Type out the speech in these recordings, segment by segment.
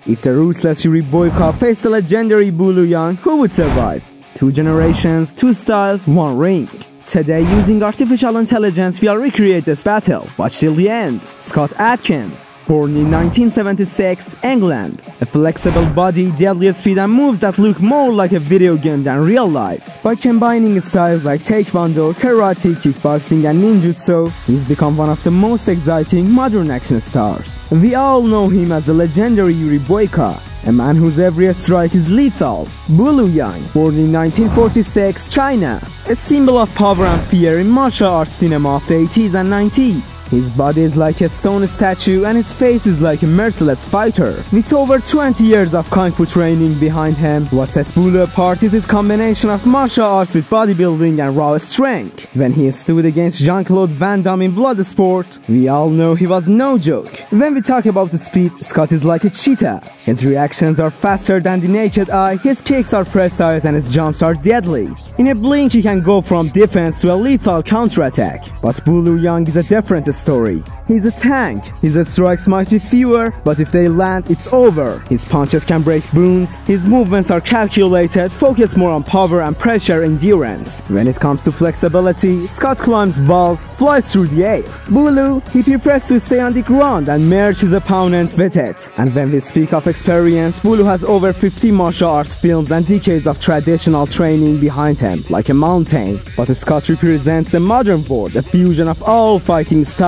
If the ruthless Yuri Boyka faced the legendary Bolo Yeung, who would survive? 2 generations, 2 styles, 1 ring. Today, using artificial intelligence, we'll recreate this battle. Watch till the end. Scott Adkins, born in 1976, England. A flexible body, deadly speed and moves that look more like a video game than real life. By combining styles like taekwondo, karate, kickboxing and ninjutsu, he's become one of the most exciting modern action stars. We all know him as the legendary Yuri Boyka, a man whose every strike is lethal. Bolo Yeung, born in 1946, China. A symbol of power and fear in martial arts cinema of the 80s and 90s. His body is like a stone statue and his face is like a merciless fighter. With over 20 years of kung fu training behind him, what sets Bolo apart is his combination of martial arts with bodybuilding and raw strength. When he stood against Jean-Claude Van Damme in Bloodsport, we all know he was no joke. When we talk about the speed, Scott is like a cheetah. His reactions are faster than the naked eye, his kicks are precise and his jumps are deadly. In a blink he can go from defense to a lethal counterattack. But Bolo Yeung is a different story. He's a tank. His strikes might be fewer, but if they land, it's over. His punches can break bones. His movements are calculated, focused more on power and pressure endurance. When it comes to flexibility, Scott climbs walls, flies through the air. Bolo, he prefers to stay on the ground and merge his opponent with it. And when we speak of experience, Bolo has over 50 martial arts films and decades of traditional training behind him, like a mountain. But Scott represents the modern world, a fusion of all fighting styles.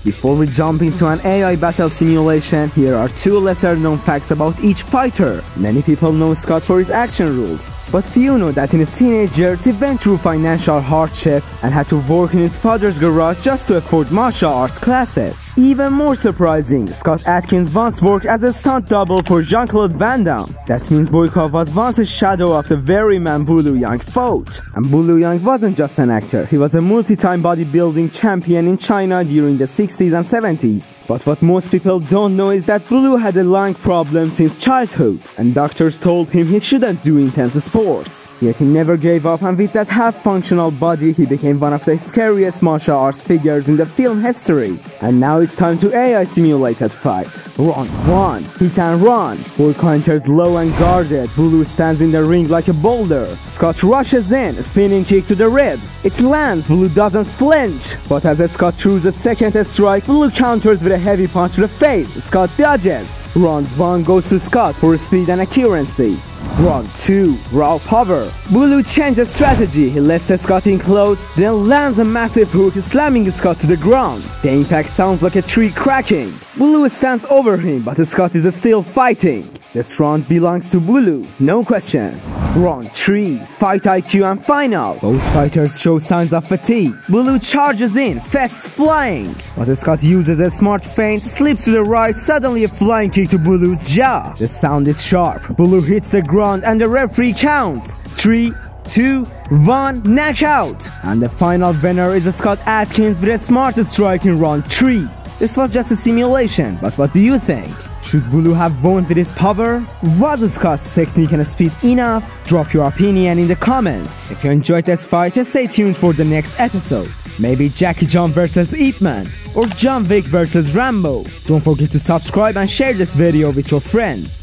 Before we jump into an AI battle simulation, here are 2 lesser known facts about each fighter. Many people know Scott for his action rules, but few know that in his teenage years he went through financial hardship and had to work in his father's garage just to afford martial arts classes. Even more surprising, Scott Adkins once worked as a stunt double for Jean-Claude Van Damme. That means Boyka was once a shadow of the very man Bolo Yeung fought. And Bolo Yeung wasn't just an actor, he was a multi-time bodybuilding champion in China during the 60s and 70s. But what most people don't know is that Bolo had a lung problem since childhood, and doctors told him he shouldn't do intense sports. Yet he never gave up, and with that half-functional body, he became one of the scariest martial arts figures in the film history. And now it's time to AI simulated fight. Round 1. Hit and run. Boyka enters low and guarded. Bolo stands in the ring like a boulder. Scott rushes in, spinning kick to the ribs. It lands, Bolo doesn't flinch. But as Scott throws a second strike, Bolo counters with a heavy punch to the face. Scott dodges. Round 1 goes to Scott for speed and accuracy. Round 2, raw power. Bolo changes strategy. He lets Scott in close, then lands a massive hook, slamming Scott to the ground. The impact sounds like a tree cracking. Bolo stands over him, but Scott is still fighting. This round belongs to Bolo, no question. Round 3, fight IQ and final. Both fighters show signs of fatigue. Bolo charges in, fists flying. But Scott uses a smart feint, slips to the right, suddenly a flying kick to Bolo's jaw. The sound is sharp. Bolo hits the ground and the referee counts. 3, 2, 1, knockout. And the final winner is Scott Adkins with a smart strike in round 3. This was just a simulation, but what do you think? Should Bolo have won with his power? Was Scott's technique and speed enough? Drop your opinion in the comments. If you enjoyed this fight, stay tuned for the next episode. Maybe Jackie Chan vs Ip Man, or John Wick vs Rambo. Don't forget to subscribe and share this video with your friends.